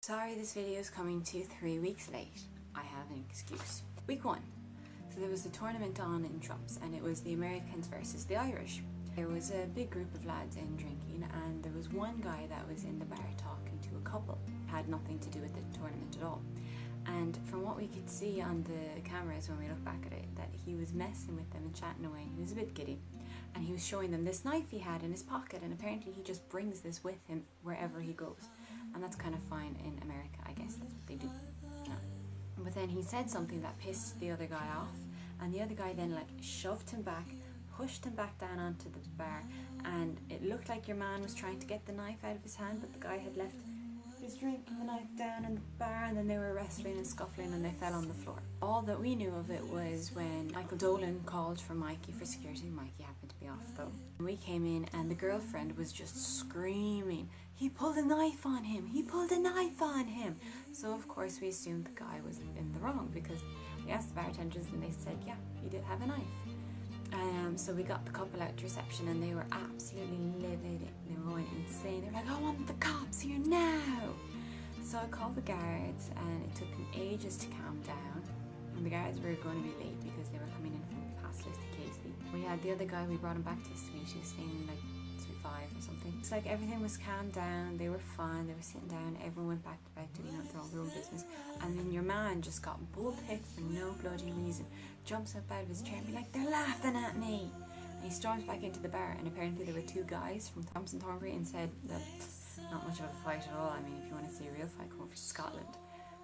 Sorry this video is coming to 3 weeks late. I have an excuse. Week 1. So there was a tournament on in Trumps and it was the Americans versus the Irish. There was a big group of lads in drinking and there was one guy that was in the bar talking to a couple. Had nothing to do with the tournament at all. And from what we could see on the cameras when we look back at it, that he was messing with them and chatting away and he was a bit giddy. And he was showing them this knife he had in his pocket, and apparently he just brings this with him wherever he goes. And that's kind of fine in America, I guess that's what they do. Yeah. But then he said something that pissed the other guy off, and the other guy then shoved him back, pushed him back down onto the bar, and it looked like your man was trying to get the knife out of his hand, but the guy had left his drink and the knife down in the bar, and then they were wrestling and scuffling and they fell on the floor. All that we knew of it was when Michael Dolan called for Mikey for security. Mikey happened to be off though. We came in and the girlfriend was just screaming, "He pulled a knife on him! He pulled a knife on him!" So of course we assumed the guy was in the wrong because we asked the bartenders and they said, yeah, he did have a knife. So we got the couple out to reception and they were absolutely livid. They were going insane. They were like, "I want the cops here now!" So I called the guards and it took them ages to calm down. And the guards were going to be late because they were coming in from past Listy Casey. We had the other guy, we brought him back to his suite. He was staying in suite 5 or something. It's like everything was calmed down. They were fine. They were sitting down. Everyone went back to bed doing their own business. And then your man just got bull-picked for no bloody reason. Jumps up out of his chair and be like, "They're laughing at me!" And he storms back into the bar, and apparently there were 2 guys from Thompson Thornbury and said that not much of a fight at all. I mean, if you want to see a real fight, come over to Scotland.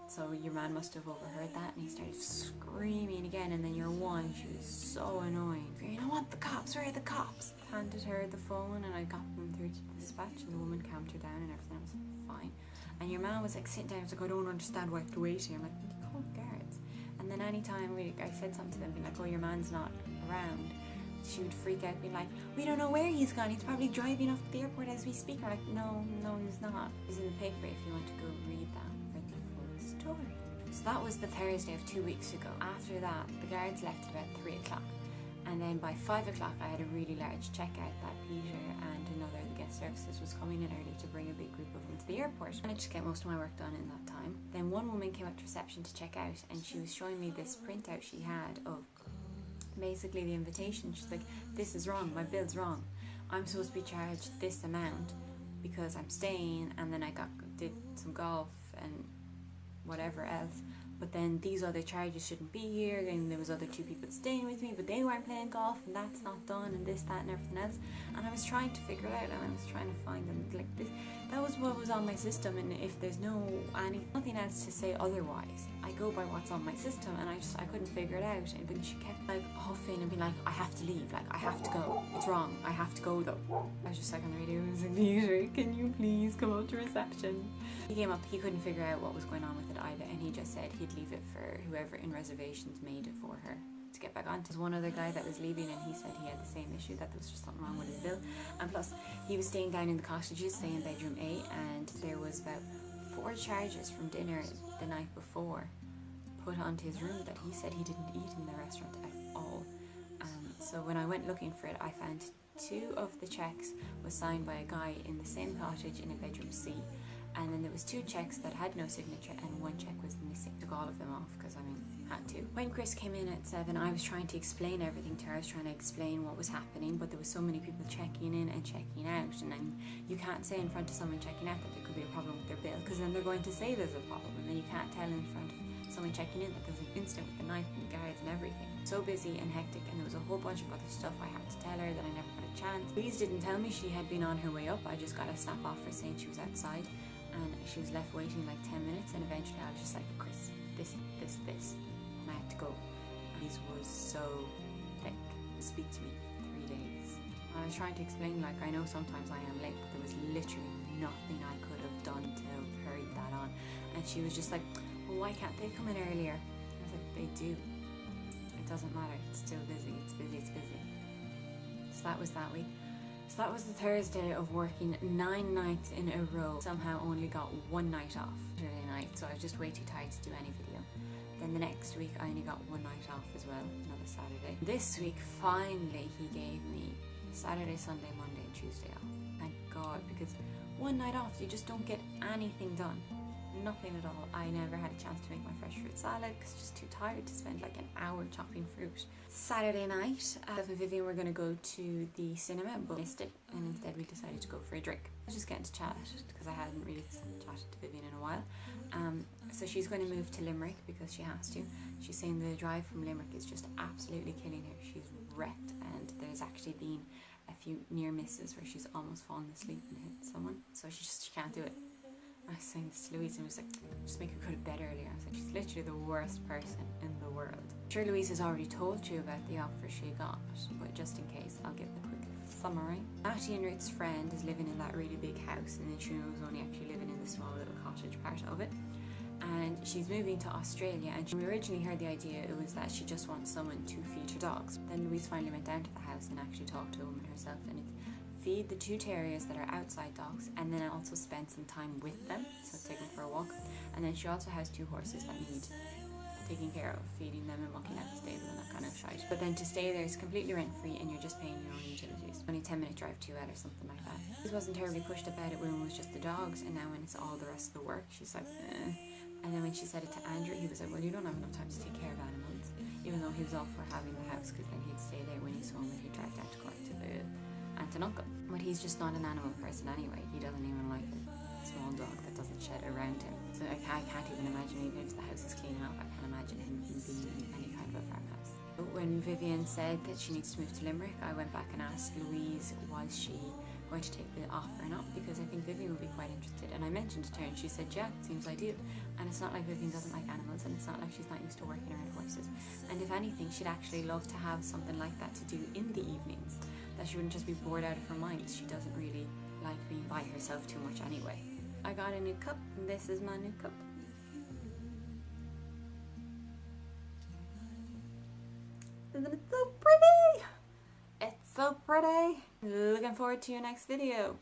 So your man must have overheard that and he started screaming again, and then your one, she was so annoying. "You don't want the cops, where are the cops?" Handed her the phone and I got them through to the dispatch and the woman calmed her down and everything was fine. And your man was sitting down, he was like, "I don't understand why I have to wait here." I'm like, "You call the guards." And then anytime I said something to them, being like, "Oh, your man's not around," she would freak out, being like, "We don't know where he's gone. He's probably driving off to the airport as we speak." I'm like, no, he's not. He's in the paper if you want to go read that for the full story. So that was the Thursday of 2 weeks ago. After that, the guards left at about 3 o'clock. And then by 5 o'clock, I had a really large checkout that Peter and another of the guest services was coming in early to bring a big group of them to the airport. I managed to get most of my work done in that time. Then one woman came up to reception to check out, and she was showing me this printout she had of basically the invitation. She's like, "This is wrong, my bill's wrong. I'm supposed to be charged this amount because I'm staying, and then I did some golf and whatever else, but then these other charges shouldn't be here, and there was other 2 people staying with me, but they weren't playing golf, and that's not done, and this, that, and everything else." And I was trying to figure it out, and I was trying to find them like this. That was what was on my system, and if there's nothing else to say otherwise, I go by what's on my system, and I couldn't figure it out. And but she kept huffing and being like, "I have to leave, I have to go, it's wrong, I have to go though." I was just on the radio and was like, "Peter, can you please come up to reception?" He came up, he couldn't figure out what was going on with it either, and he just said he'd leave it for whoever in reservations made it for her to get back on. There's one other guy that was leaving and he said he had the same issue, that there was just something wrong with his bill. And plus, he was staying down in the cottages, staying in bedroom A, and there was about 4 charges from dinner the night before put onto his room that he said he didn't eat in the restaurant at all. So when I went looking for it, I found 2 of the checks was signed by a guy in the same cottage in a bedroom C. And then there was 2 checks that had no signature and 1 check was missing. Took all of them off because had to. When Chris came in at 7, I was trying to explain everything to her. I was trying to explain what was happening, but there was so many people checking in and checking out, and then you can't say in front of someone checking out that there could be a problem with their bill, because then they're going to say there's a problem, and then you can't tell in front of someone checking in that there was an incident with the knife and the guards and everything. So busy and hectic, and there was a whole bunch of other stuff I had to tell her that I never got a chance. Louise didn't tell me she had been on her way up. I just got a snap off her saying she was outside, and she was left waiting 10 minutes, and eventually I was just like, "Chris, this," and I had to go. Louise was so thick. Speak to me for 3 days. I was trying to explain, I know sometimes I am late, but there was literally nothing I could have done to hurry that on. And she was just like, "Well, why can't they come in earlier?" I was like, "They do. It doesn't matter. It's still busy. It's busy. So that was that week. So that was the Thursday of working 9 nights in a row. Somehow only got 1 night off, Saturday night, so I was just way too tired to do any video. Then the next week I only got 1 night off as well, another Saturday. This week finally he gave me Saturday, Sunday, Monday and Tuesday off. Thank God, because 1 night off, you just don't get anything done. nothing at all. I never had a chance to make my fresh fruit salad because just too tired to spend like an hour chopping fruit. Saturday night, Beth and Vivian were going to go to the cinema but missed it, and instead we decided to go for a drink. I was just getting to chat because I hadn't really chatted to Vivian in a while. So she's going to move to Limerick because she has to. She's saying the drive from Limerick is just absolutely killing her. She's wrecked, and there's actually been a few near misses where she's almost fallen asleep and hit someone, so she can't do it. I was saying this to Louise and was like, just make her go to bed earlier. I was like, she's literally the worst person in the world. I'm sure Louise has already told you about the offer she got, but just in case, I'll give the quick summary. Matty and Ruth's friend is living in that really big house, and then she was only actually living in the small little cottage part of it. And she's moving to Australia, and when we originally heard the idea, it was that she just wants someone to feed her dogs. Then Louise finally went down to the house and actually talked to a woman herself, and it's feed the 2 terriers that are outside dogs, and then also spend some time with them, so take them for a walk. And then she also has 2 horses that need taking care of, feeding them and mucking out the stable and that kind of shite. But then to stay there is completely rent free, and you're just paying your own utilities. Only 10-minute drive to it or something like that. She wasn't terribly pushed about it when it was just the dogs, and now when it's all the rest of the work, she's like, eh. And then when she said it to Andrew, he was like, well, you don't have enough time to take care of animals. Even though he was all for having the house, because then he'd stay there when he's home and he'd drive down to Cork to the aunt and uncle. But he's just not an animal person anyway. He doesn't even like a small dog that doesn't shed around him. So I can't even imagine, even if the house is clean up, I can't imagine him being in any kind of a farmhouse. But when Vivian said that she needs to move to Limerick, I went back and asked Louise, was she going to take the offer or not, because I think Vivian would be quite interested. And I mentioned it to her and she said, yeah, it seems ideal. And it's not like Vivian doesn't like animals, and it's not like she's not used to working around horses. And if anything, she'd actually love to have something like that to do in the evenings, that she wouldn't just be bored out of her mind. She doesn't really like being by herself too much anyway. I got a new cup, and this is my new cup. Isn't it so pretty? It's so pretty. Looking forward to your next video.